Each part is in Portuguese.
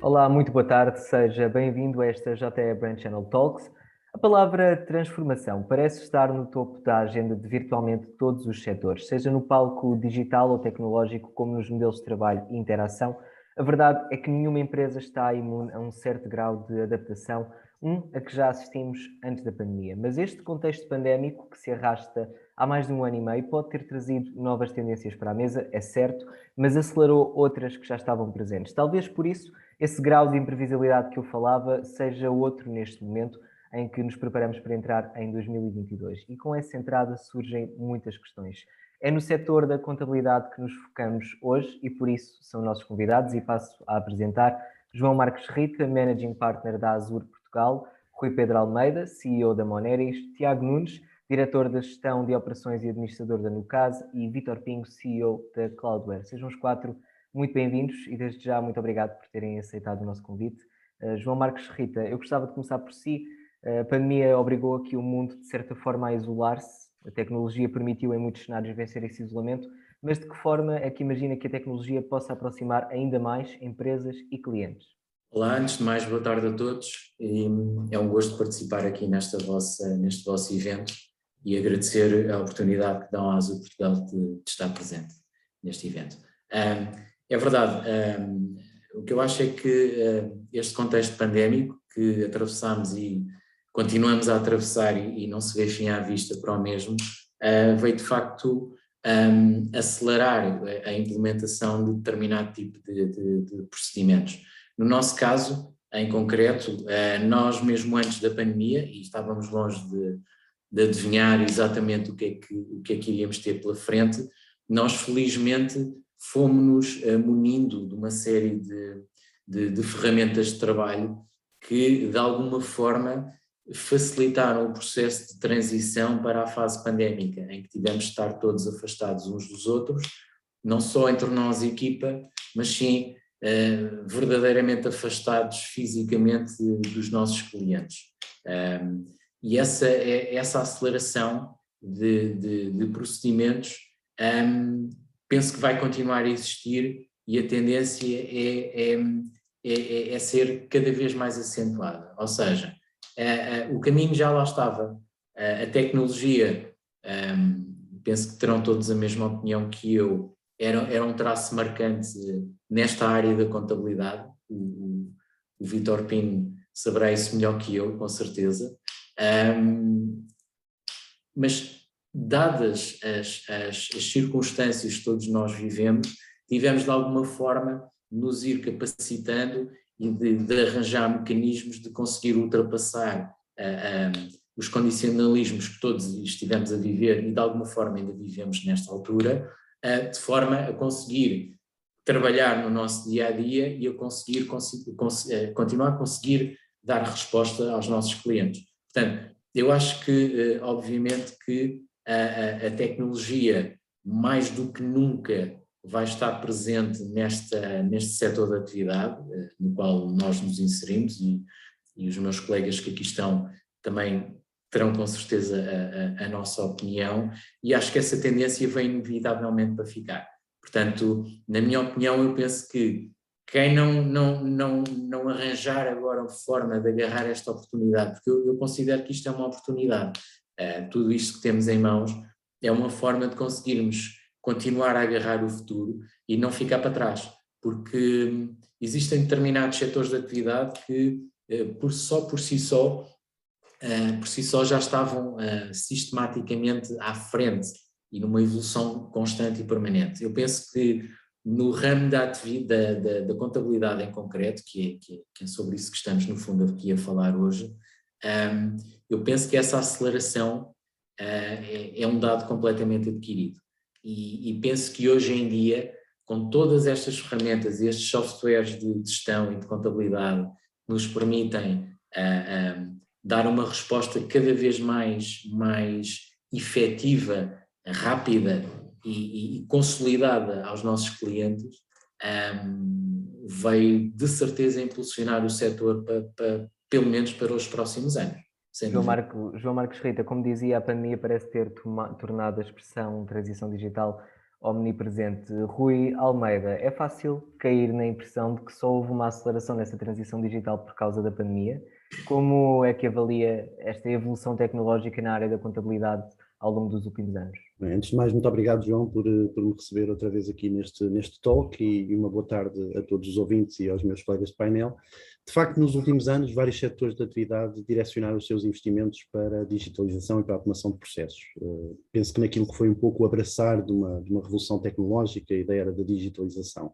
Olá, muito boa tarde, seja bem-vindo a esta JE Brand Channel Talks. A palavra transformação parece estar no topo da agenda de virtualmente todos os setores, seja no palco digital ou tecnológico, como nos modelos de trabalho e interação. A verdade é que nenhuma empresa está imune a um certo grau de adaptação, a que já assistimos antes da pandemia. Mas este contexto pandémico, que se arrasta há mais de um ano e meio, pode ter trazido novas tendências para a mesa, é certo, mas acelerou outras que já estavam presentes. Talvez por isso esse grau de imprevisibilidade que eu falava seja outro neste momento em que nos preparamos para entrar em 2022. E com essa entrada surgem muitas questões. É no setor da contabilidade que nos focamos hoje e por isso são nossos convidados e passo a apresentar João Marcos Rita, Managing Partner da Azure Portugal, Rui Pedro Almeida, CEO da Moneris, Tiago Nunes, Diretor da Gestão de Operações e Administrador da Nucase e Vítor Pingo, CEO da Cloudware. Sejam os quatro muito bem-vindos e desde já muito obrigado por terem aceitado o nosso convite. João Marcos Rita, eu gostava de começar por si. A pandemia obrigou aqui o mundo, de certa forma, a isolar-se. A tecnologia permitiu, em muitos cenários, vencer esse isolamento, mas de que forma é que imagina que a tecnologia possa aproximar ainda mais empresas e clientes? Olá, antes de mais, boa tarde a todos. É um gosto participar aqui neste vosso evento e agradecer a oportunidade que dão à Azul Portugal de estar presente neste evento. É verdade, o que eu acho é que este contexto pandémico que atravessamos e continuamos a atravessar e não se vê fim à vista para o mesmo, veio de facto acelerar a implementação de determinado tipo de procedimentos. No nosso caso, em concreto, nós mesmo antes da pandemia, e estávamos longe de adivinhar exatamente o que é que iríamos ter pela frente, nós felizmente fomos-nos munindo de uma série de ferramentas de trabalho que de alguma forma facilitaram o processo de transição para a fase pandémica, em que tivemos de estar todos afastados uns dos outros, não só entre nós e equipa, mas sim verdadeiramente afastados fisicamente dos nossos clientes. E essa aceleração de procedimentos penso que vai continuar a existir e a tendência é ser cada vez mais acentuada. Ou seja, o caminho já lá estava. A tecnologia, penso que terão todos a mesma opinião que eu, era um traço marcante nesta área da contabilidade. O Vítor Pino saberá isso melhor que eu, com certeza. Mas dadas as circunstâncias que todos nós vivemos, tivemos de alguma forma nos ir capacitando e de arranjar mecanismos de conseguir ultrapassar os condicionalismos que todos estivemos a viver e de alguma forma ainda vivemos nesta altura, de forma a conseguir trabalhar no nosso dia-a-dia e a conseguir continuar a conseguir dar resposta aos nossos clientes. Portanto, eu acho que, obviamente, que a tecnologia, mais do que nunca, vai estar presente neste setor de atividade, no qual nós nos inserimos e os meus colegas que aqui estão também terão com certeza a nossa opinião, e acho que essa tendência vem inevitavelmente para ficar. Portanto, na minha opinião, eu penso que quem não arranjar agora uma forma de agarrar esta oportunidade, porque eu considero que isto é uma oportunidade, tudo isto que temos em mãos é uma forma de conseguirmos continuar a agarrar o futuro e não ficar para trás, porque existem determinados setores de atividade que por si só já estavam sistematicamente à frente e numa evolução constante e permanente. Eu penso que no ramo da contabilidade em concreto, que é sobre isso que estamos no fundo aqui a falar hoje, eu penso que essa aceleração é um dado completamente adquirido. E penso que hoje em dia, com todas estas ferramentas e estes softwares de gestão e de contabilidade que nos permitem dar uma resposta cada vez mais efetiva, rápida e consolidada aos nossos clientes, veio de certeza impulsionar o setor pelo menos para os próximos anos. João Marcos Rita, como dizia, a pandemia parece ter tornado a expressão transição digital omnipresente. Rui Almeida, é fácil cair na impressão de que só houve uma aceleração nessa transição digital por causa da pandemia? Como é que avalia esta evolução tecnológica na área da contabilidade ao longo dos últimos anos? Bem, antes de mais, muito obrigado, João, por me receber outra vez aqui neste talk e uma boa tarde a todos os ouvintes e aos meus colegas de painel. De facto, nos últimos anos, vários setores de atividade direcionaram os seus investimentos para a digitalização e para a automação de processos. Penso que naquilo que foi um pouco o abraçar de uma revolução tecnológica e da era da digitalização.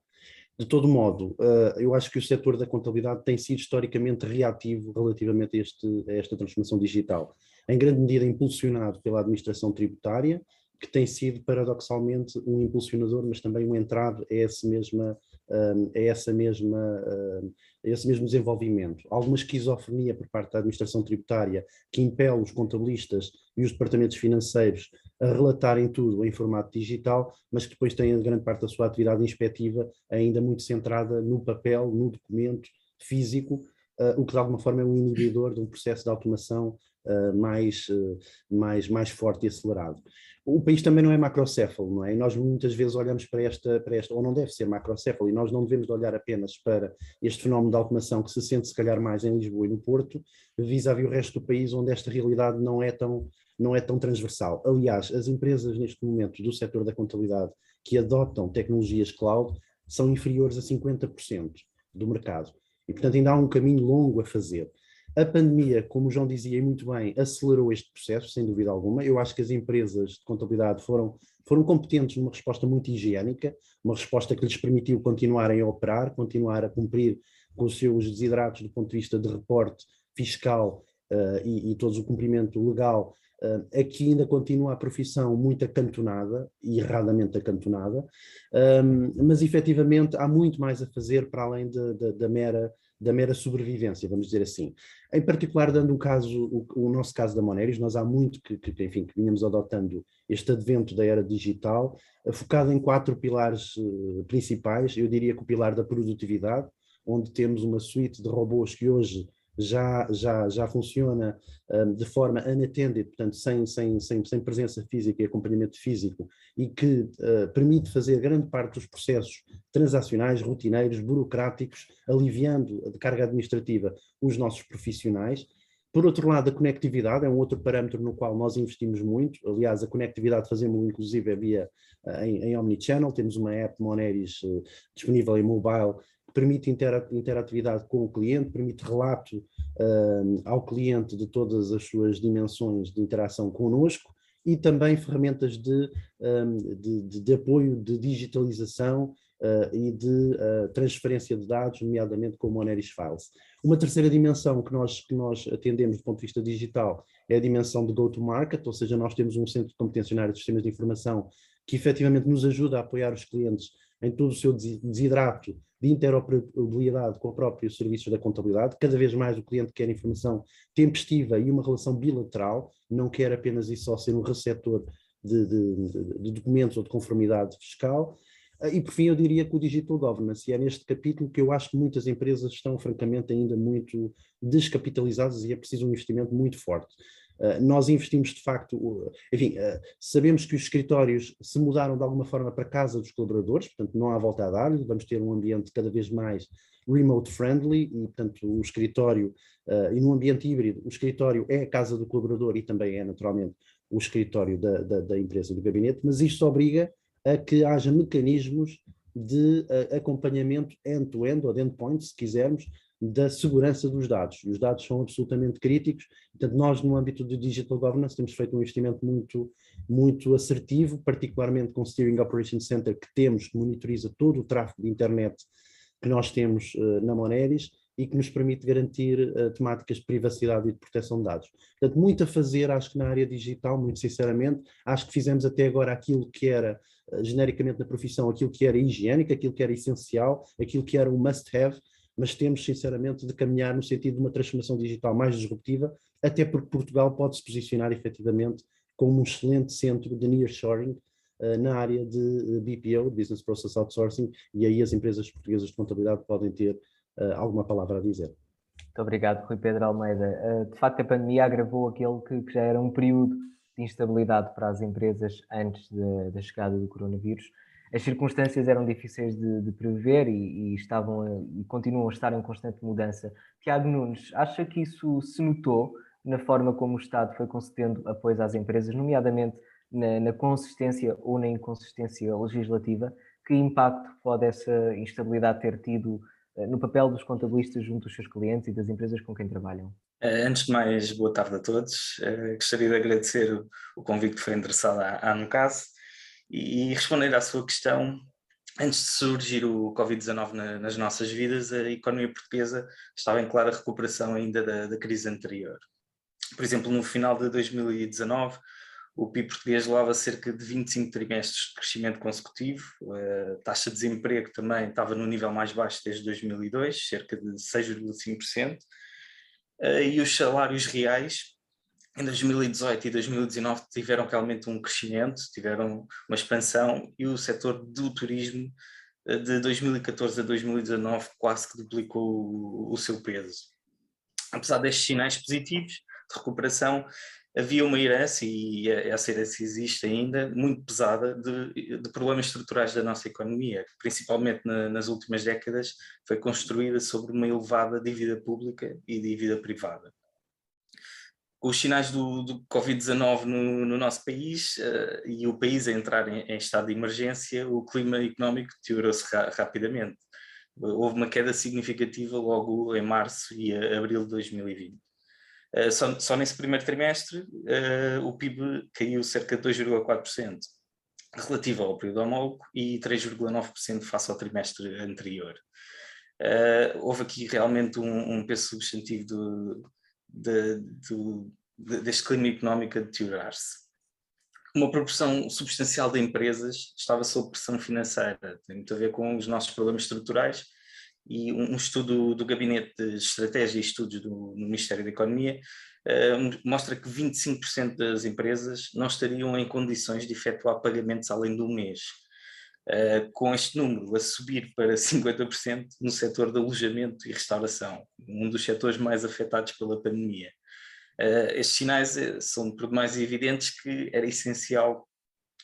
De todo modo, eu acho que o setor da contabilidade tem sido historicamente reativo relativamente a esta transformação digital, em grande medida impulsionado pela administração tributária, que tem sido paradoxalmente um impulsionador, mas também um entrave a esse mesmo desenvolvimento. Alguma esquizofrenia por parte da administração tributária que impele os contabilistas e os departamentos financeiros a relatarem tudo em formato digital, mas que depois têm grande parte da sua atividade inspectiva ainda muito centrada no papel, no documento físico, o que de alguma forma é um inibidor de um processo de automação mais forte e acelerado. O país também não é macrocéfalo, não é? E nós muitas vezes olhamos para esta, ou não deve ser macrocéfalo, e nós não devemos olhar apenas para este fenómeno de automação que se sente se calhar mais em Lisboa e no Porto, vis-à-vis o resto do país onde esta realidade não é tão transversal. Aliás, as empresas neste momento do setor da contabilidade que adotam tecnologias cloud são inferiores a 50% do mercado. E, portanto, ainda há um caminho longo a fazer. A pandemia, como o João dizia muito bem, acelerou este processo, sem dúvida alguma. Eu acho que as empresas de contabilidade foram competentes numa resposta muito higiênica, uma resposta que lhes permitiu continuarem a operar, continuar a cumprir com os seus desidratos do ponto de vista de reporte fiscal e todo o cumprimento legal. Aqui ainda continua a profissão muito acantonada, e erradamente acantonada, mas efetivamente há muito mais a fazer para além da mera sobrevivência, vamos dizer assim. Em particular, dando o nosso caso da Moneris, nós há muito que vínhamos adotando este advento da era digital, focado em 4 pilares principais. Eu diria que o pilar da produtividade, onde temos uma suite de robôs que hoje já funciona de forma unattended, portanto sem presença física e acompanhamento físico, e que permite fazer grande parte dos processos transacionais, rotineiros, burocráticos, aliviando de carga administrativa os nossos profissionais. Por outro lado, a conectividade é um outro parâmetro no qual nós investimos muito. Aliás, a conectividade fazemos inclusive em omnichannel. Temos uma app Moneris disponível em mobile, permite interatividade com o cliente, permite relato ao cliente de todas as suas dimensões de interação connosco, e também ferramentas de apoio, de digitalização e de transferência de dados, nomeadamente com o Moneris Files. Uma terceira dimensão que nós atendemos do ponto de vista digital é a dimensão de go-to-market, ou seja, nós temos um centro de competência na área de sistemas de informação que efetivamente nos ajuda a apoiar os clientes em todo o seu desidrato de interoperabilidade com o próprio serviço da contabilidade. Cada vez mais o cliente quer informação tempestiva e uma relação bilateral, não quer apenas e só ser um receptor de documentos ou de conformidade fiscal. E por fim eu diria que o Digital Governance, e é neste capítulo que eu acho que muitas empresas estão francamente ainda muito descapitalizadas e é preciso um investimento muito forte. Nós investimos de facto, enfim, sabemos que os escritórios se mudaram de alguma forma para a casa dos colaboradores, portanto não há volta a dar, vamos ter um ambiente cada vez mais remote friendly e portanto o escritório, e num ambiente híbrido, o escritório é a casa do colaborador e também é naturalmente o escritório da empresa, do gabinete, mas isto obriga a que haja mecanismos de acompanhamento end-to-end ou de endpoint, se quisermos, da segurança dos dados. Os dados são absolutamente críticos. Portanto, nós no âmbito do Digital Governance temos feito um investimento muito assertivo, particularmente com o Steering Operations Center que temos, que monitoriza todo o tráfego de internet que nós temos na Moneris e que nos permite garantir temáticas de privacidade e de proteção de dados. Portanto, muito a fazer, acho que na área digital, muito sinceramente, acho que fizemos até agora aquilo que era, genericamente na profissão, aquilo que era higiênico, aquilo que era essencial, aquilo que era um must-have, mas temos sinceramente de caminhar no sentido de uma transformação digital mais disruptiva, até porque Portugal pode se posicionar efetivamente como um excelente centro de nearshoring na área de BPO, Business Process Outsourcing, e aí as empresas portuguesas de contabilidade podem ter alguma palavra a dizer. Muito obrigado, Rui Pedro Almeida. De facto, a pandemia agravou aquele que já era um período de instabilidade para as empresas antes da chegada do coronavírus. As circunstâncias eram difíceis de prever e continuam a estar em constante mudança. Tiago Nunes, acha que isso se notou na forma como o Estado foi concedendo apoio às empresas, nomeadamente na consistência ou na inconsistência legislativa? Que impacto pode essa instabilidade ter tido no papel dos contabilistas junto dos seus clientes e das empresas com quem trabalham? Antes de mais, boa tarde a todos. Gostaria de agradecer o convite que foi endereçado à Anucase e responder à sua questão. Antes de surgir o Covid-19 nas nossas vidas, a economia portuguesa estava em clara recuperação ainda da crise anterior. Por exemplo, no final de 2019, o PIB português levava cerca de 25 trimestres de crescimento consecutivo, a taxa de desemprego também estava no nível mais baixo desde 2002, cerca de 6,5%, e os salários reais em 2018 e 2019 tiveram realmente um crescimento, tiveram uma expansão, e o setor do turismo de 2014 a 2019 quase que duplicou o seu peso. Apesar destes sinais positivos de recuperação, havia uma herança, e essa herança existe ainda, muito pesada, de problemas estruturais da nossa economia, que principalmente nas últimas décadas foi construída sobre uma elevada dívida pública e dívida privada. Com os sinais do Covid-19 no nosso país e o país a entrar em estado de emergência, o clima económico deteriorou-se rapidamente. Houve uma queda significativa logo em março e abril de 2020. Só nesse primeiro trimestre, o PIB caiu cerca de 2,4%, relativo ao período homólogo, e 3,9% face ao trimestre anterior. Houve aqui realmente um peso substantivo deste clima económico a deteriorar-se. Uma proporção substancial de empresas estava sob pressão financeira, tem muito a ver com os nossos problemas estruturais, e um estudo do Gabinete de Estratégia e Estudos no Ministério da Economia mostra que 25% das empresas não estariam em condições de efetuar pagamentos além do mês, com este número a subir para 50% no setor de alojamento e restauração, um dos setores mais afetados pela pandemia. Estes sinais são por demais evidentes que era essencial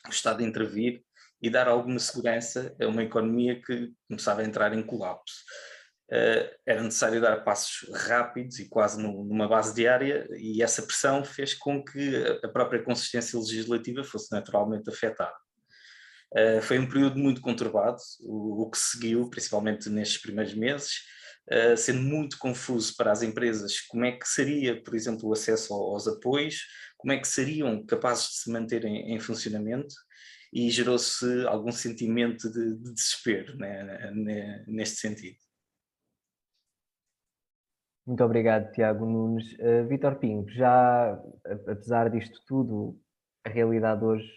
o Estado intervir e dar alguma segurança a uma economia que começava a entrar em colapso. Era necessário dar passos rápidos e quase numa base diária, e essa pressão fez com que a própria consistência legislativa fosse naturalmente afetada. Foi um período muito conturbado, o que seguiu, principalmente nestes primeiros meses, sendo muito confuso para as empresas como é que seria, por exemplo, o acesso aos apoios, como é que seriam capazes de se manterem em funcionamento, e gerou-se algum sentimento de desespero, né, neste sentido. Muito obrigado, Tiago Nunes. Vítor Pinho, já apesar disto tudo, a realidade hoje,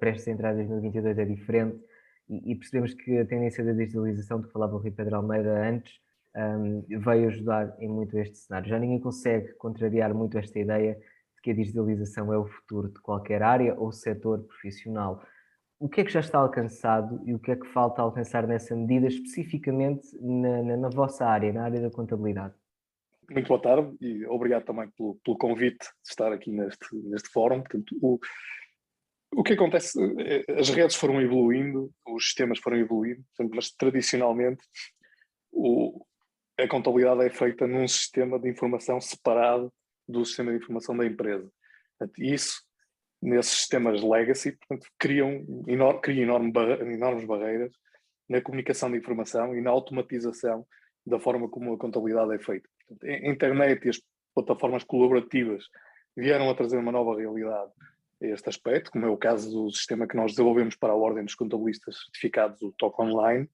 prestes a entrar em 2022, é diferente, e percebemos que a tendência da digitalização, de que falava o Rui Pedro Almeida antes, veio ajudar em muito este cenário. Já ninguém consegue contrariar muito esta ideia de que a digitalização é o futuro de qualquer área ou setor profissional. O que é que já está alcançado e o que é que falta alcançar nessa medida, especificamente na vossa área, na área da contabilidade? Muito boa tarde e obrigado também pelo convite de estar aqui neste fórum. Portanto, o que acontece, as redes foram evoluindo, os sistemas foram evoluindo, portanto, mas tradicionalmente a contabilidade é feita num sistema de informação separado do sistema de informação da empresa. Portanto, isso, nesses sistemas legacy, portanto, cria enormes barreiras na comunicação de informação e na automatização da forma como a contabilidade é feita. Portanto, a internet e as plataformas colaborativas vieram a trazer uma nova realidade a este aspecto, como é o caso do sistema que nós desenvolvemos para a Ordem dos Contabilistas Certificados, o TOC Online,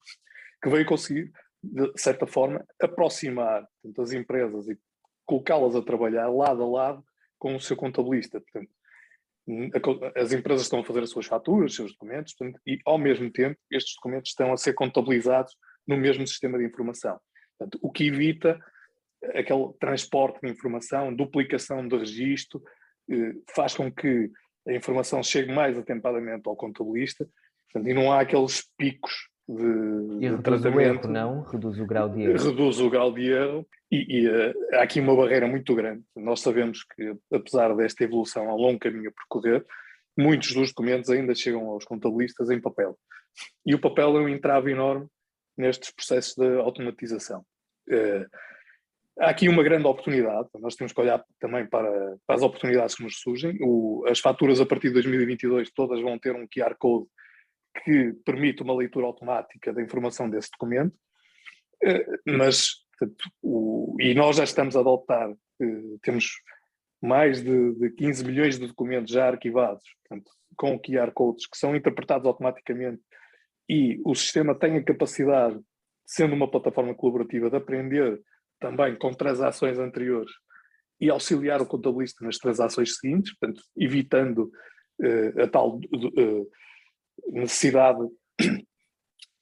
que veio conseguir, de certa forma, aproximar, portanto, as empresas e colocá-las a trabalhar lado a lado com o seu contabilista. Portanto, as empresas estão a fazer as suas faturas, os seus documentos, portanto, e ao mesmo tempo estes documentos estão a ser contabilizados no mesmo sistema de informação. Portanto, o que evita aquele transporte de informação, duplicação de registro, faz com que a informação chegue mais atempadamente ao contabilista, portanto, e não há aqueles picos reduz tratamento. O erro, não? Reduz o grau de erro. Reduz o grau de erro e há aqui uma barreira muito grande. Nós sabemos que, apesar desta evolução, há um longo caminho a percorrer, muitos dos documentos ainda chegam aos contabilistas em papel. E o papel é um entrave enorme nestes processos de automatização. Há aqui uma grande oportunidade, nós temos que olhar também para as oportunidades que nos surgem. As faturas a partir de 2022 todas vão ter um QR Code que permite uma leitura automática da informação desse documento, e nós já estamos a adotar, temos mais de 15 milhões de documentos já arquivados, portanto, com QR Codes que são interpretados automaticamente, e o sistema tem a capacidade, sendo uma plataforma colaborativa, de aprender também com transações anteriores e auxiliar o contabilista nas transações seguintes, portanto, evitando a tal necessidade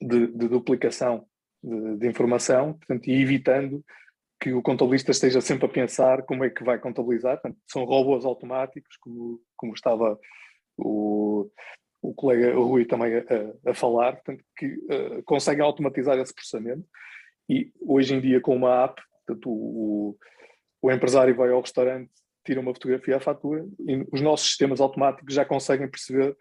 de duplicação de informação, portanto, e evitando que o contabilista esteja sempre a pensar como é que vai contabilizar. Portanto, são robôs automáticos, como estava o colega Rui também a falar, portanto, que conseguem automatizar esse processamento. E hoje em dia, com uma app, portanto, o empresário vai ao restaurante, tira uma fotografia à fatura e os nossos sistemas automáticos já conseguem perceber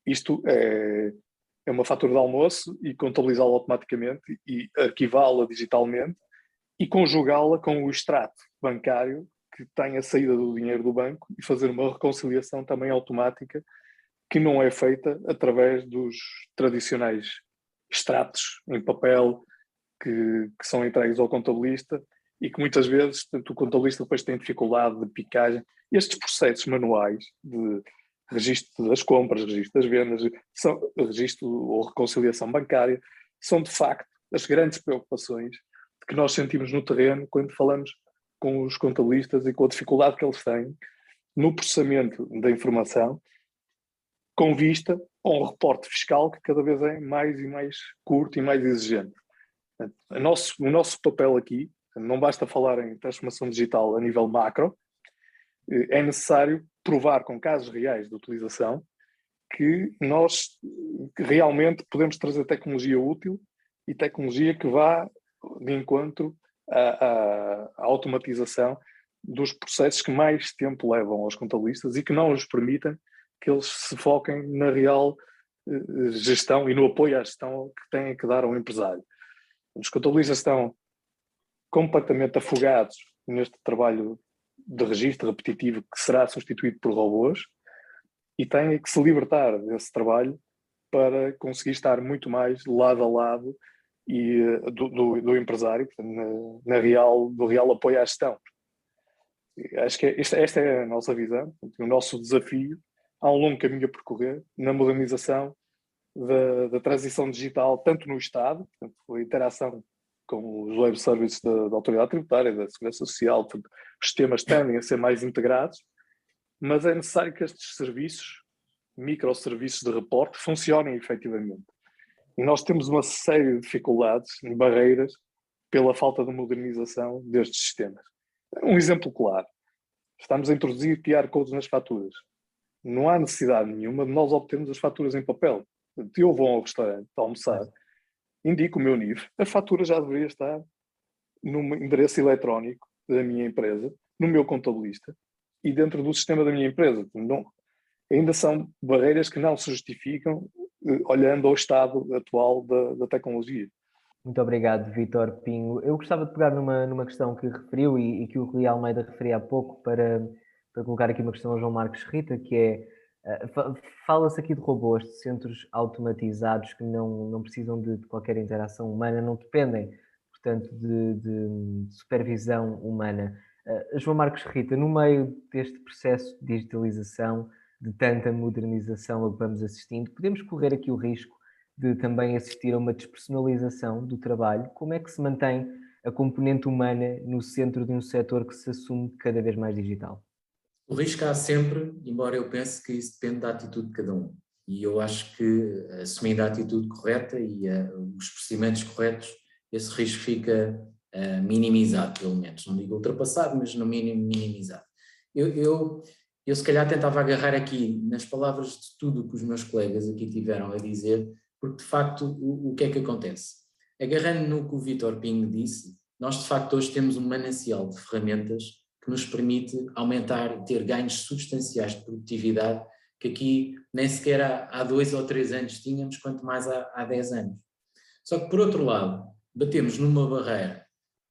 isto é uma fatura de almoço e contabilizá-la automaticamente e arquivá-la digitalmente e conjugá-la com o extrato bancário que tem a saída do dinheiro do banco e fazer uma reconciliação também automática que não é feita através dos tradicionais extratos em papel que são entregues ao contabilista e que muitas vezes o contabilista depois tem dificuldade de picagem. Estes processos manuais de registro das compras, registro das vendas, registro ou reconciliação bancária, são de facto as grandes preocupações que nós sentimos no terreno quando falamos com os contabilistas e com a dificuldade que eles têm no processamento da informação com vista a um reporte fiscal que cada vez é mais e mais curto e mais exigente. O nosso papel aqui, não basta falar em transformação digital a nível macro, é necessário provar com casos reais de utilização que nós realmente podemos trazer tecnologia útil e tecnologia que vá de encontro à automatização dos processos que mais tempo levam aos contabilistas e que não os permitem que eles se foquem na real gestão e no apoio à gestão que têm que dar ao empresário. Os contabilistas estão completamente afogados neste trabalho de registro repetitivo que será substituído por robôs e têm que se libertar desse trabalho para conseguir estar muito mais lado a lado e do empresário, portanto, do real apoio à gestão. Acho que esta é a nossa visão, o nosso desafio. Há um longo caminho a percorrer na modernização da transição digital, tanto no Estado, portanto, a interação com os web services da Autoridade Tributária, da Segurança Social, portanto, os sistemas tendem a ser mais integrados, mas é necessário que estes serviços, microserviços de reporte, funcionem efetivamente. E nós temos uma série de dificuldades, barreiras, pela falta de modernização destes sistemas. Um exemplo claro, estamos a introduzir QR codes nas faturas. Não há necessidade nenhuma de nós obtermos as faturas em papel. Eu vou ao restaurante almoçar, indico o meu NIF, a fatura já deveria estar no endereço eletrónico da minha empresa, no meu contabilista e dentro do sistema da minha empresa. Não, ainda são barreiras que não se justificam olhando ao estado atual da tecnologia. Muito obrigado, Vítor Pinho. Eu gostava de pegar numa questão que referiu e que o Rui Almeida referia há pouco para colocar aqui uma questão ao João Marcos Rita, que é, fala-se aqui de robôs, de centros automatizados que não precisam de qualquer interação humana, não dependem, portanto, de supervisão humana. João Marcos Rita, no meio deste processo de digitalização, de tanta modernização a que vamos assistindo, podemos correr aqui o risco de também assistir a uma despersonalização do trabalho? Como é que se mantém a componente humana no centro de um setor que se assume cada vez mais digital? O risco há sempre, embora eu pense que isso depende da atitude de cada um. E eu acho que, assumindo a atitude correta e os procedimentos corretos, esse risco fica minimizado, pelo menos. Não digo ultrapassado, mas no mínimo minimizado. Eu se calhar tentava agarrar aqui nas palavras de tudo o que os meus colegas aqui tiveram a dizer, porque de facto o que é que acontece? Agarrando no que o Vítor Pinho disse, nós de facto hoje temos um manancial de ferramentas que nos permite aumentar, ter ganhos substanciais de produtividade que aqui nem sequer há 2 ou 3 anos tínhamos, quanto mais há 10 anos. Só que por outro lado, batemos numa barreira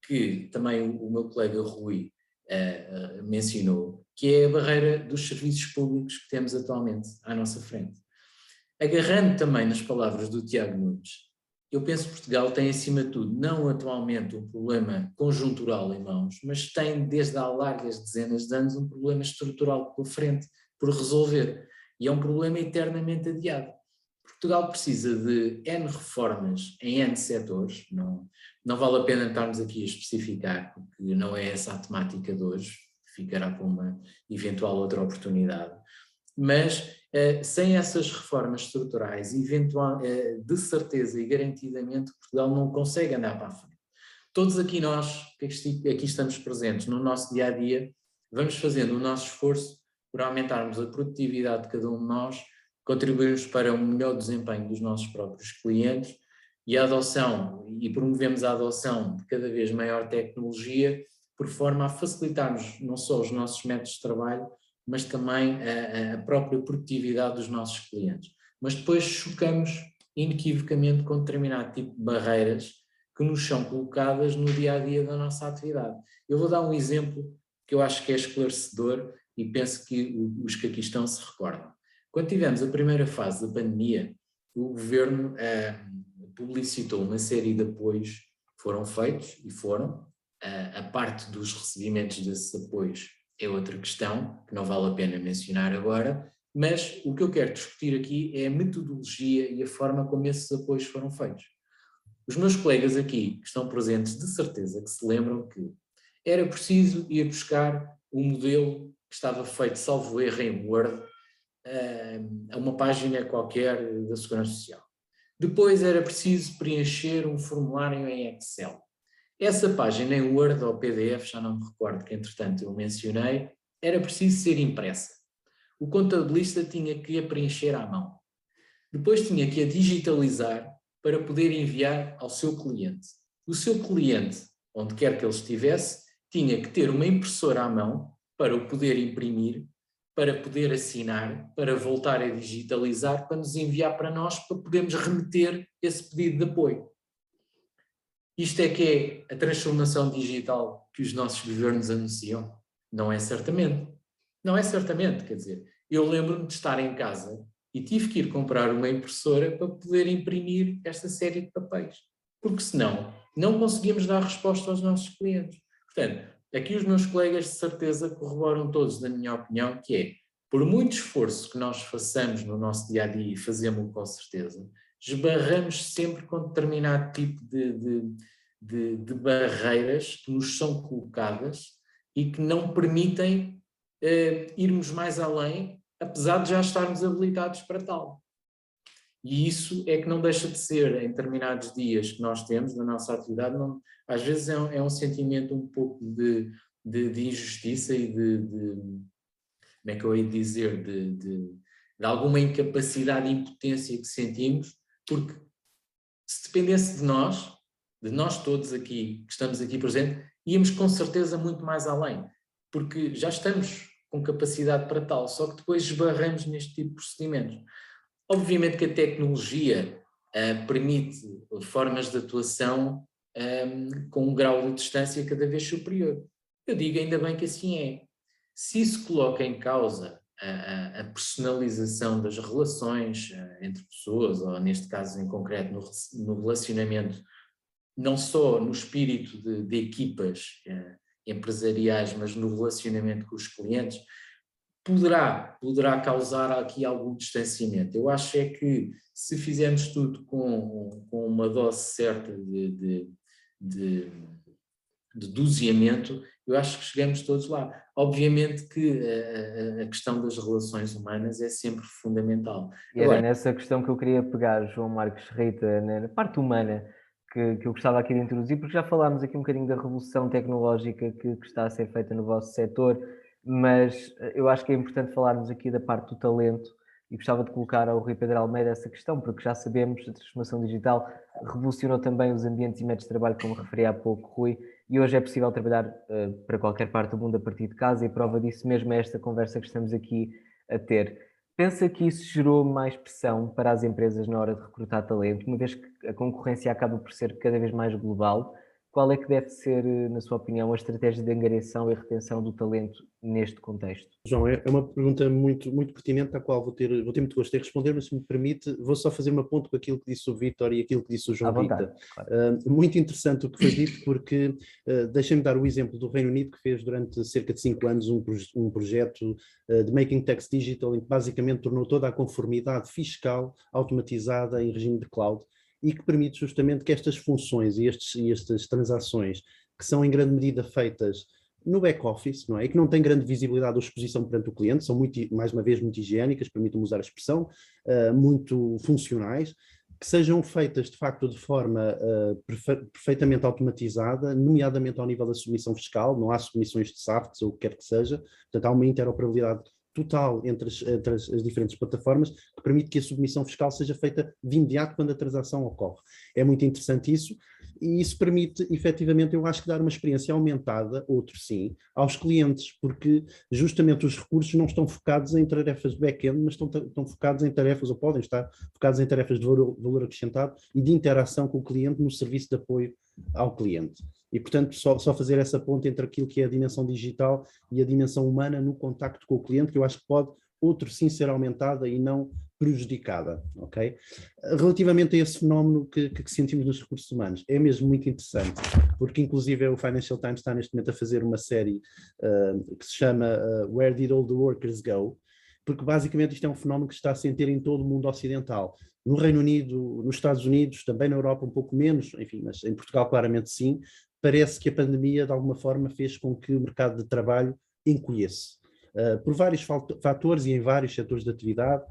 que também o meu colega Rui mencionou, que é a barreira dos serviços públicos que temos atualmente à nossa frente. Agarrando também nas palavras do Tiago Nunes, eu penso que Portugal tem, acima de tudo, não atualmente um problema conjuntural em mãos, mas tem, desde há largas dezenas de anos, um problema estrutural pela frente, por resolver. E é um problema eternamente adiado. Portugal precisa de N reformas em N setores, não vale a pena estarmos aqui a especificar, porque não é essa a temática de hoje, ficará para uma eventual outra oportunidade. Mas sem essas reformas estruturais, de certeza e garantidamente, Portugal não consegue andar para a frente. Todos aqui nós, que aqui estamos presentes no nosso dia-a-dia, vamos fazendo o nosso esforço por aumentarmos a produtividade de cada um de nós, contribuirmos para um melhor desempenho dos nossos próprios clientes e a adoção, e promovemos a adoção de cada vez maior tecnologia, por forma a facilitarmos não só os nossos métodos de trabalho, mas também a própria produtividade dos nossos clientes. Mas depois chocamos inequivocamente com determinado tipo de barreiras que nos são colocadas no dia-a-dia da nossa atividade. Eu vou dar um exemplo que eu acho que é esclarecedor e penso que os que aqui estão se recordam. Quando tivemos a primeira fase da pandemia, o Governo publicitou uma série de apoios que foram feitos e foram. A parte dos recebimentos desses apoios é outra questão, que não vale a pena mencionar agora, mas o que eu quero discutir aqui é a metodologia e a forma como esses apoios foram feitos. Os meus colegas aqui, que estão presentes, de certeza que se lembram que era preciso ir buscar um modelo que estava feito, salvo erro, em Word, a uma página qualquer da Segurança Social. Depois era preciso preencher um formulário em Excel. Essa página em Word ou PDF, já não me recordo que entretanto eu mencionei, era preciso ser impressa. O contabilista tinha que a preencher à mão. Depois tinha que a digitalizar para poder enviar ao seu cliente. O seu cliente, onde quer que ele estivesse, tinha que ter uma impressora à mão para o poder imprimir, para poder assinar, para voltar a digitalizar, para nos enviar para nós, para podermos remeter esse pedido de apoio. Isto é que é a transformação digital que os nossos governos anunciam? Não é certamente. Não é certamente, quer dizer, eu lembro-me de estar em casa e tive que ir comprar uma impressora para poder imprimir esta série de papéis, porque senão não conseguíamos dar resposta aos nossos clientes. Portanto, aqui os meus colegas de certeza corroboram todos, na minha opinião, que é, por muito esforço que nós façamos no nosso dia-a-dia, e fazemos com certeza, esbarramos sempre com determinado tipo de barreiras que nos são colocadas e que não permitem irmos mais além, apesar de já estarmos habilitados para tal. E isso é que não deixa de ser, em determinados dias que nós temos na nossa atividade, às vezes é um sentimento um pouco de injustiça e como é que eu ia dizer, de alguma incapacidade e impotência que sentimos, porque se dependesse de nós todos aqui, que estamos aqui presentes, íamos com certeza muito mais além, porque já estamos com capacidade para tal, só que depois esbarramos neste tipo de procedimentos. Obviamente que a tecnologia permite formas de atuação com um grau de distância cada vez superior. Eu digo ainda bem que assim é. Se isso coloca em causa a personalização das relações entre pessoas, ou neste caso em concreto no relacionamento, não só no espírito de equipas empresariais, mas no relacionamento com os clientes, poderá causar aqui algum distanciamento. Eu acho é que se fizermos tudo com uma dose certa de doseamento, eu acho que chegamos todos lá. Obviamente que a questão das relações humanas é sempre fundamental. E era nessa questão que eu queria pegar, João Marcos, Rita, na parte humana, que eu gostava aqui de introduzir, porque já falámos aqui um bocadinho da revolução tecnológica que está a ser feita no vosso setor, mas eu acho que é importante falarmos aqui da parte do talento e gostava de colocar ao Rui Pedro Almeida essa questão, porque já sabemos que a transformação digital revolucionou também os ambientes e métodos de trabalho, como referia há pouco, Rui, e hoje é possível trabalhar para qualquer parte do mundo a partir de casa, e prova disso mesmo é esta conversa que estamos aqui a ter. Pensa que isso gerou mais pressão para as empresas na hora de recrutar talento, uma vez que a concorrência acaba por ser cada vez mais global? Qual é que deve ser, na sua opinião, a estratégia de angariação e retenção do talento neste contexto? João, é uma pergunta muito, muito pertinente, à qual vou ter muito gosto em responder, mas se me permite, vou só fazer uma ponto com aquilo que disse o Vítor e aquilo que disse o João Vita. Claro. Muito interessante o que foi dito, porque deixem-me dar o exemplo do Reino Unido, que fez durante cerca de 5 anos um projeto de Making Tax Digital, em que basicamente tornou toda a conformidade fiscal automatizada em regime de cloud, e que permite justamente que estas funções e estas transações, que são em grande medida feitas no back-office, não é? E que não têm grande visibilidade ou exposição perante o cliente, são mais uma vez muito higiênicas, permitam-me usar a expressão, muito funcionais, que sejam feitas de facto de forma perfeitamente automatizada, nomeadamente ao nível da submissão fiscal, não há submissões de SAFTs ou o que quer que seja, portanto há uma interoperabilidade total entre as diferentes plataformas, que permite que a submissão fiscal seja feita de imediato quando a transação ocorre. É muito interessante isso, e isso permite, efetivamente, eu acho que dar uma experiência aumentada, outro sim, aos clientes, porque justamente os recursos não estão focados em tarefas de back-end, mas estão focados em tarefas, ou podem estar focados em tarefas de valor acrescentado e de interação com o cliente no serviço de apoio ao cliente. E, portanto, só fazer essa ponte entre aquilo que é a dimensão digital e a dimensão humana no contacto com o cliente, que eu acho que pode, outro sim, ser aumentada e não prejudicada, ok? Relativamente a esse fenómeno que sentimos nos recursos humanos, é mesmo muito interessante, porque inclusive o Financial Times está neste momento a fazer uma série que se chama Where Did All the Workers Go? Porque basicamente isto é um fenómeno que está a sentir em todo o mundo ocidental. No Reino Unido, nos Estados Unidos, também na Europa um pouco menos, enfim, mas em Portugal claramente sim. Parece que a pandemia de alguma forma fez com que o mercado de trabalho encolhesse. Por vários fatores e em vários setores de atividade,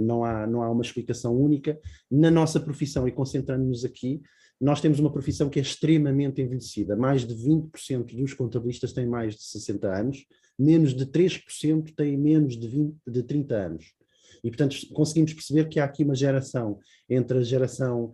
não há uma explicação única. Na nossa profissão, e concentrando-nos aqui, nós temos uma profissão que é extremamente envelhecida. Mais de 20% dos contabilistas têm mais de 60 anos, menos de 3% têm menos de 30 anos. E, portanto, conseguimos perceber que há aqui uma geração, entre a geração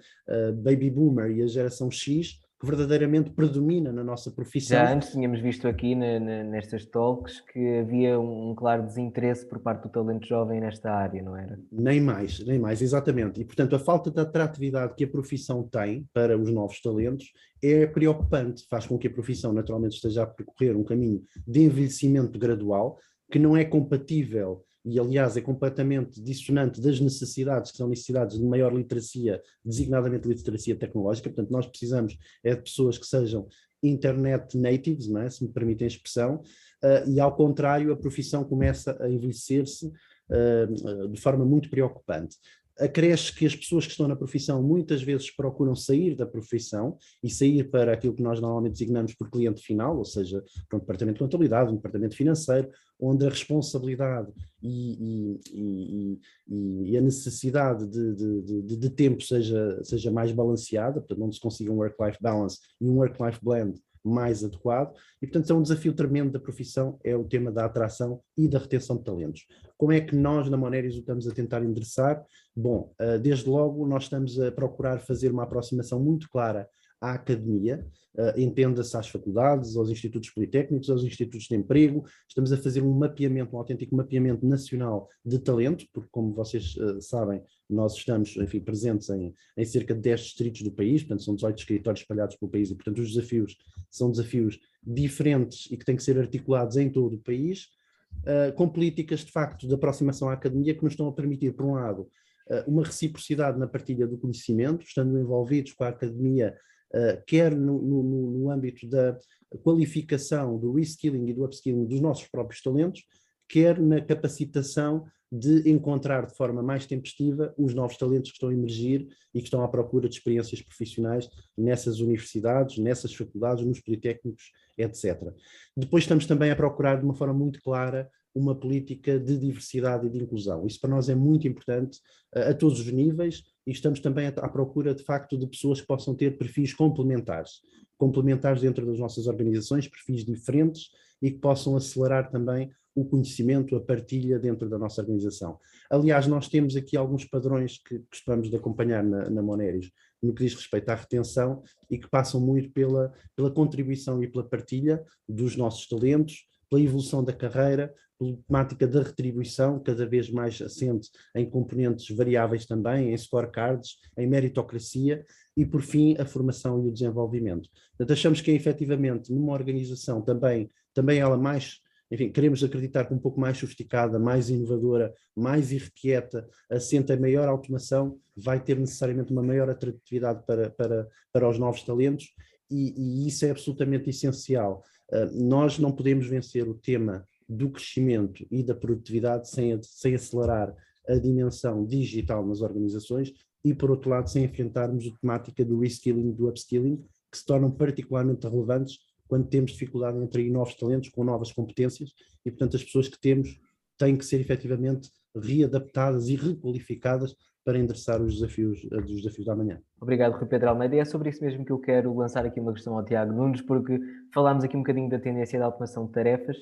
Baby Boomer e a geração X, que verdadeiramente predomina na nossa profissão. Já antes tínhamos visto aqui nestas talks que havia um claro desinteresse por parte do talento jovem nesta área, não era? Nem mais, exatamente. E, portanto, a falta de atratividade que a profissão tem para os novos talentos é preocupante, faz com que a profissão naturalmente esteja a percorrer um caminho de envelhecimento gradual, que não é compatível e, aliás, é completamente dissonante das necessidades, que são necessidades de maior literacia, designadamente literacia tecnológica. Portanto, nós precisamos de pessoas que sejam internet natives, não é? Se me permitem a expressão, e ao contrário, a profissão começa a envelhecer-se de forma muito preocupante. Acresce que as pessoas que estão na profissão muitas vezes procuram sair da profissão e sair para aquilo que nós normalmente designamos por cliente final, ou seja, para um departamento de contabilidade, um departamento financeiro, onde a responsabilidade e a necessidade de tempo seja mais balanceada, portanto onde se consiga um work-life balance e um work-life blend mais adequado, e portanto é um desafio tremendo da profissão, é o tema da atração e da retenção de talentos. Como é que nós na Moneris o estamos a tentar endereçar? Bom, desde logo nós estamos a procurar fazer uma aproximação muito clara à academia, entenda-se às faculdades, aos institutos politécnicos, aos institutos de emprego. Estamos a fazer um mapeamento, um autêntico mapeamento nacional de talento, porque como vocês sabem, nós estamos, enfim, presentes em cerca de 10 distritos do país, portanto são 18 escritórios espalhados pelo país e, portanto, os desafios são desafios diferentes e que têm que ser articulados em todo o país, com políticas de facto de aproximação à academia que nos estão a permitir, por um lado, uma reciprocidade na partilha do conhecimento, estando envolvidos com a academia, quer no âmbito da qualificação, do reskilling e do upskilling dos nossos próprios talentos, quer na capacitação de encontrar de forma mais tempestiva os novos talentos que estão a emergir e que estão à procura de experiências profissionais nessas universidades, nessas faculdades, nos politécnicos, etc. Depois estamos também a procurar de uma forma muito clara uma política de diversidade e de inclusão. Isso para nós é muito importante a todos os níveis e estamos também à procura de facto de pessoas que possam ter perfis complementares dentro das nossas organizações, perfis diferentes e que possam acelerar também o conhecimento, a partilha dentro da nossa organização. Aliás, nós temos aqui alguns padrões que gostamos de acompanhar na Moneris, no que diz respeito à retenção e que passam muito pela contribuição e pela partilha dos nossos talentos, pela evolução da carreira, pela temática da retribuição, cada vez mais assente em componentes variáveis também, em scorecards, em meritocracia e, por fim, a formação e o desenvolvimento. Portanto, achamos que, efetivamente, numa organização também ela mais, enfim, queremos acreditar que um pouco mais sofisticada, mais inovadora, mais irrequieta, assente em maior automação, vai ter necessariamente uma maior atratividade para os novos talentos e isso é absolutamente essencial. Nós não podemos vencer o tema do crescimento e da produtividade sem acelerar a dimensão digital nas organizações e, por outro lado, sem enfrentarmos a temática do reskilling, do upskilling, que se tornam particularmente relevantes quando temos dificuldade em atrair novos talentos com novas competências e, portanto, as pessoas que temos têm que ser efetivamente readaptadas e requalificadas para endereçar os desafios da manhã. Obrigado, Rui Pedro Almeida. E é sobre isso mesmo que eu quero lançar aqui uma questão ao Tiago Nunes, porque falámos aqui um bocadinho da tendência da automação de tarefas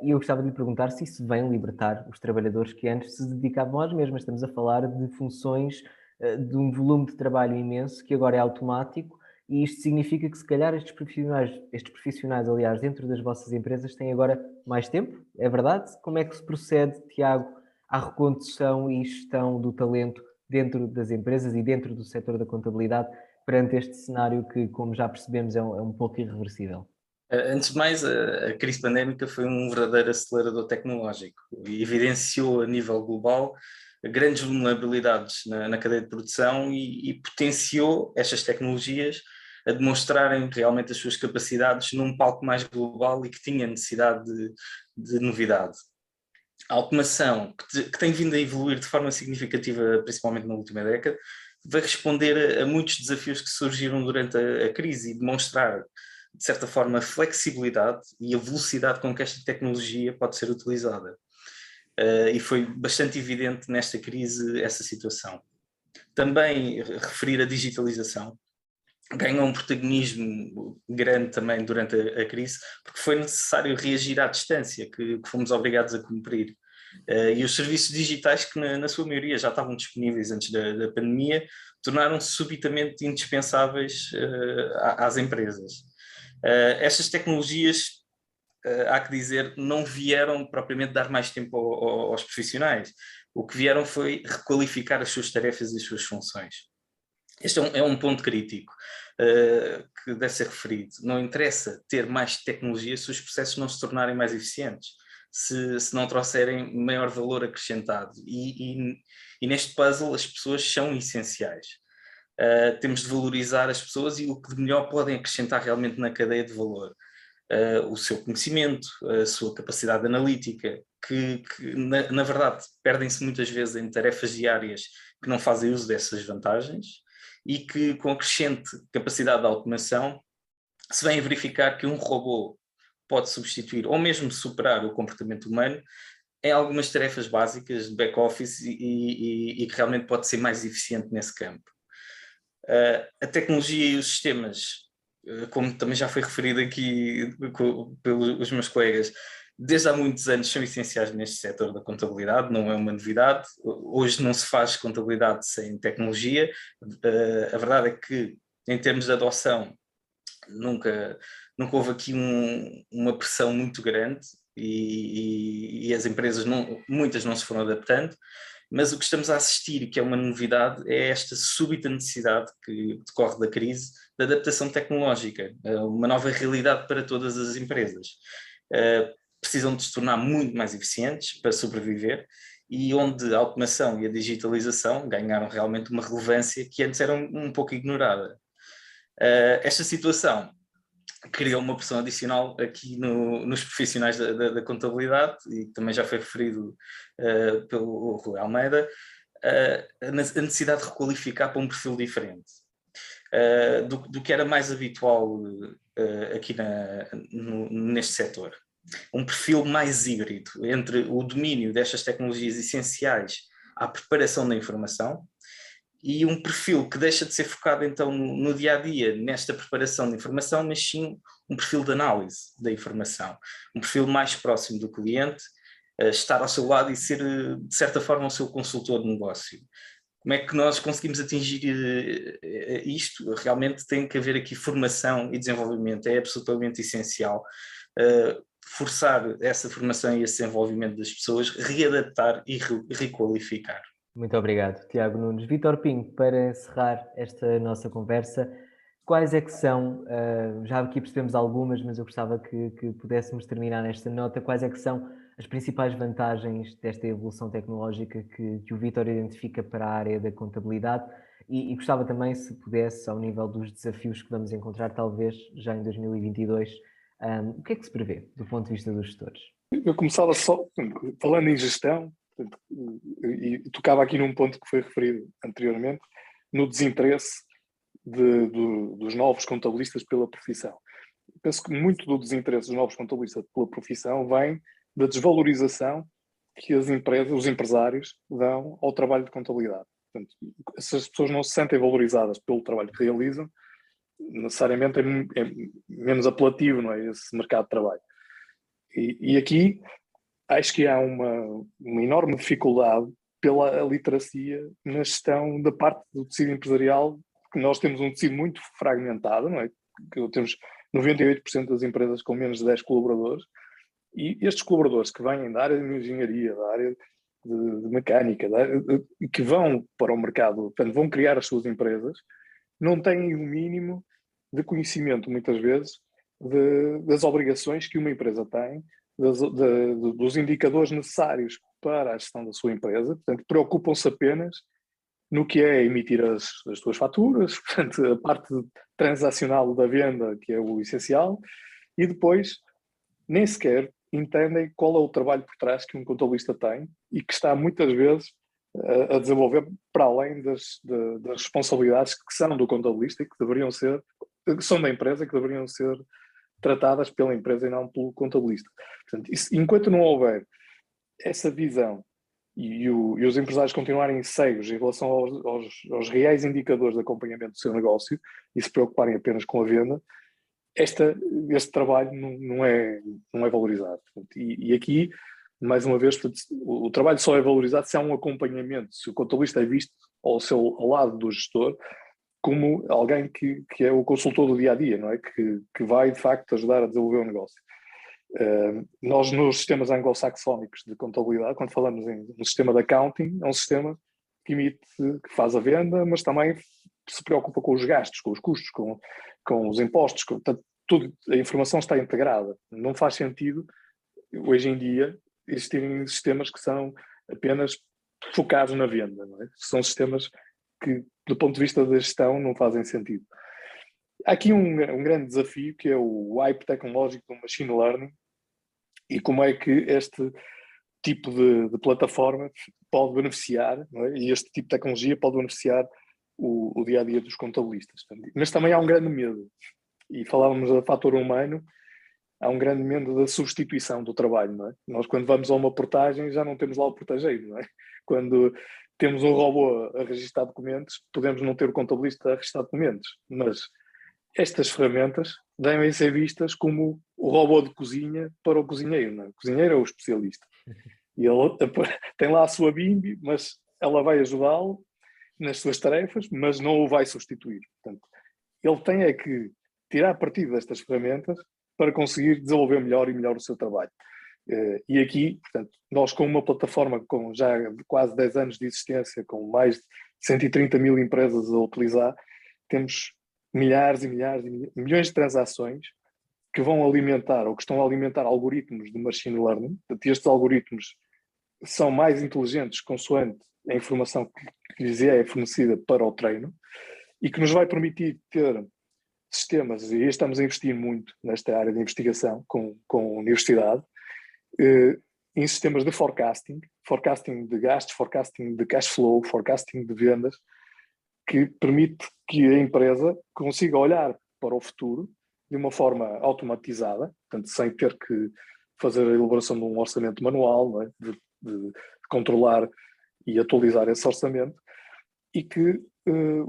e eu gostava de lhe perguntar se isso vem libertar os trabalhadores que antes se dedicavam às mesmas. Estamos a falar de funções, de um volume de trabalho imenso que agora é automático e isto significa que se calhar estes profissionais, aliás, dentro das vossas empresas têm agora mais tempo, é verdade? Como é que se procede, Tiago, à recondução e gestão do talento dentro das empresas e dentro do setor da contabilidade perante este cenário que, como já percebemos, é um pouco irreversível? Antes de mais, a crise pandémica foi um verdadeiro acelerador tecnológico e evidenciou a nível global grandes vulnerabilidades na cadeia de produção e potenciou estas tecnologias a demonstrarem realmente as suas capacidades num palco mais global e que tinha necessidade de novidade. A automação, que tem vindo a evoluir de forma significativa, principalmente na última década, vai responder a muitos desafios que surgiram durante a crise e demonstrar, de certa forma, a flexibilidade e a velocidade com que esta tecnologia pode ser utilizada. E foi bastante evidente nesta crise essa situação. Também referir a digitalização. Ganhou um protagonismo grande também durante a crise, porque foi necessário reagir à distância que fomos obrigados a cumprir. E os serviços digitais, que na sua maioria já estavam disponíveis antes da pandemia, tornaram-se subitamente indispensáveis às empresas. Estas tecnologias, há que dizer, não vieram propriamente dar mais tempo aos profissionais. O que vieram foi requalificar as suas tarefas e as suas funções. Este é um ponto crítico que deve ser referido. Não interessa ter mais tecnologia se os processos não se tornarem mais eficientes, se não trouxerem maior valor acrescentado. E neste puzzle as pessoas são essenciais. Temos de valorizar as pessoas e o que de melhor podem acrescentar realmente na cadeia de valor. O seu conhecimento, a sua capacidade analítica, que na verdade perdem-se muitas vezes em tarefas diárias que não fazem uso dessas vantagens e que com a crescente capacidade de automação se vem a verificar que um robô pode substituir ou mesmo superar o comportamento humano em algumas tarefas básicas de back-office e que realmente pode ser mais eficiente nesse campo. A tecnologia e os sistemas, como também já foi referido aqui pelos meus colegas, desde há muitos anos são essenciais neste setor da contabilidade, não é uma novidade. Hoje não se faz contabilidade sem tecnologia. A verdade é que, em termos de adoção, nunca houve aqui uma pressão muito grande e as empresas, muitas não se foram adaptando, mas o que estamos a assistir, e que é uma novidade, é esta súbita necessidade que decorre da crise de adaptação tecnológica, uma nova realidade para todas as empresas. Precisam de se tornar muito mais eficientes para sobreviver e onde a automação e a digitalização ganharam realmente uma relevância que antes era um pouco ignorada. Esta situação criou uma pressão adicional aqui nos profissionais da contabilidade e também já foi referido pelo Rui Almeida, a necessidade de requalificar para um perfil diferente do que era mais habitual aqui neste setor. Um perfil mais híbrido entre o domínio destas tecnologias essenciais à preparação da informação e um perfil que deixa de ser focado então no dia a dia, nesta preparação de informação, mas sim um perfil de análise da informação, um perfil mais próximo do cliente, estar ao seu lado e ser, de certa forma, o seu consultor de negócio. Como é que nós conseguimos atingir isto? Realmente tem que haver aqui formação e desenvolvimento, é absolutamente essencial. Forçar essa formação e esse desenvolvimento das pessoas, readaptar e requalificar. Muito obrigado, Tiago Nunes. Vítor Pinho, para encerrar esta nossa conversa, quais é que são, já aqui percebemos algumas, mas eu gostava que pudéssemos terminar nesta nota, quais é que são as principais vantagens desta evolução tecnológica que o Vítor identifica para a área da contabilidade e gostava também, se pudesse, ao nível dos desafios que vamos encontrar, talvez já em 2022, o que é que se prevê do ponto de vista dos gestores? Eu começava só, falando em gestão, e tocava aqui num ponto que foi referido anteriormente, no desinteresse dos novos contabilistas pela profissão. Penso que muito do desinteresse dos novos contabilistas pela profissão vem da desvalorização que as empresas, os empresários, dão ao trabalho de contabilidade. Portanto, se as pessoas não se sentem valorizadas pelo trabalho que realizam, necessariamente é menos apelativo, não é, esse mercado de trabalho. E aqui acho que há uma enorme dificuldade pela literacia na gestão da parte do tecido empresarial, que nós temos um tecido muito fragmentado, não é? Que temos 98% das empresas com menos de 10 colaboradores, e estes colaboradores que vêm da área de engenharia, da área de mecânica, que vão para o mercado, portanto, vão criar as suas empresas, não têm o mínimo de conhecimento, muitas vezes, das obrigações que uma empresa tem, dos indicadores necessários para a gestão da sua empresa. Portanto, preocupam-se apenas no que é emitir as suas faturas, portanto, a parte transacional da venda, que é o essencial, e depois nem sequer entendem qual é o trabalho por trás que um contabilista tem e que está muitas vezes a desenvolver para além das responsabilidades que são do contabilista e que deveriam ser, que são da empresa, que deveriam ser tratadas pela empresa e não pelo contabilista. Portanto, enquanto não houver essa visão e os empresários continuarem cegos em relação aos reais indicadores de acompanhamento do seu negócio e se preocuparem apenas com a venda, este trabalho não é valorizado. Portanto, e aqui, mais uma vez, o trabalho só é valorizado se há um acompanhamento, se o contabilista é visto ao lado do gestor como alguém que é o consultor do dia-a-dia, não é? Que vai, de facto, ajudar a desenvolver o negócio. Nós, nos sistemas anglo-saxónicos de contabilidade, quando falamos no sistema de accounting, é um sistema que faz a venda, mas também se preocupa com os gastos, com os custos, com os impostos, tudo, a informação está integrada. Não faz sentido, hoje em dia, existirem sistemas que são apenas focados na venda, não é? São sistemas que, do ponto de vista da gestão, não fazem sentido. Há aqui um grande desafio, que é o hype tecnológico do machine learning e como é que este tipo de plataforma pode beneficiar, não é? E este tipo de tecnologia pode beneficiar o dia-a-dia dos contabilistas. Mas também há um grande medo, e falávamos do fator humano, há um grande medo da substituição do trabalho, não é? Nós, quando vamos a uma portagem, já não temos lá o portageiro, não é? Quando temos um robô a registrar documentos, podemos não ter o contabilista a registrar documentos, mas estas ferramentas devem ser vistas como o robô de cozinha para o cozinheiro, não é? O cozinheiro é o especialista. E ele tem lá a sua bimbi, mas ela vai ajudá-lo nas suas tarefas, mas não o vai substituir. Portanto, ele tem é que tirar partido destas ferramentas para conseguir desenvolver melhor e melhor o seu trabalho. E aqui, portanto, nós com uma plataforma com já quase 10 anos de existência, com mais de 130 mil empresas a utilizar, temos milhares e milhares e milhões de transações que vão alimentar ou que estão a alimentar algoritmos de machine learning. Portanto, estes algoritmos são mais inteligentes consoante a informação que lhes é fornecida para o treino e que nos vai permitir ter sistemas, e estamos a investir muito nesta área de investigação com a universidade, em sistemas de forecasting de gastos, forecasting de cash flow, forecasting de vendas, que permite que a empresa consiga olhar para o futuro de uma forma automatizada, portanto, sem ter que fazer a elaboração de um orçamento manual, não é? de controlar e atualizar esse orçamento, e que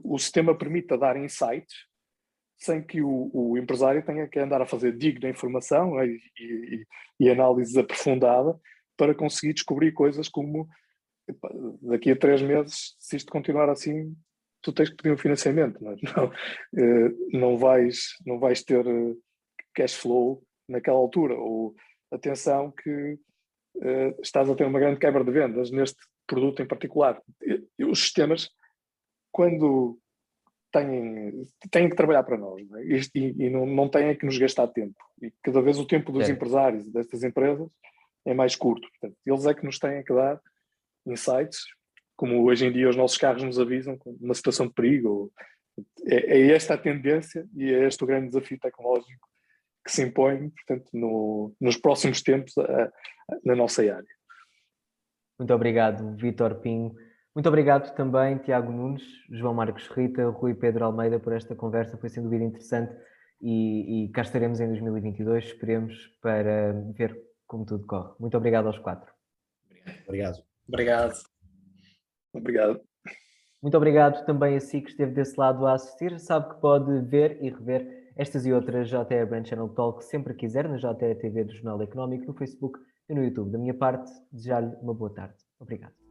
o sistema permita dar insights sem que o empresário tenha que andar a fazer dig da informação e análise aprofundada para conseguir descobrir coisas como daqui a 3 meses, se isto continuar assim, tu tens que pedir um financiamento. Não vais ter cash flow naquela altura, ou atenção que estás a ter uma grande quebra de vendas neste produto em particular. Os sistemas, quando têm que trabalhar para nós, não é? E não têm que nos gastar tempo. E cada vez o tempo dos empresários destas empresas é mais curto. Portanto, eles é que nos têm que dar insights, como hoje em dia os nossos carros nos avisam com uma situação de perigo. É esta a tendência e é este o grande desafio tecnológico que se impõe, portanto, nos próximos tempos na nossa área. Muito obrigado, Vítor Pinho. Muito obrigado também, Tiago Nunes, João Marcos Rita, Rui Pedro Almeida, por esta conversa. Foi sem dúvida interessante e cá estaremos em 2022, esperemos, para ver como tudo corre. Muito obrigado aos 4. Obrigado. Obrigado. Obrigado. Muito obrigado também a si que esteve desse lado a assistir. Sabe que pode ver e rever estas e outras JTE Brand Channel Talk sempre que quiser, na JTE TV do Jornal Económico, no Facebook e no YouTube. Da minha parte, desejar-lhe uma boa tarde. Obrigado.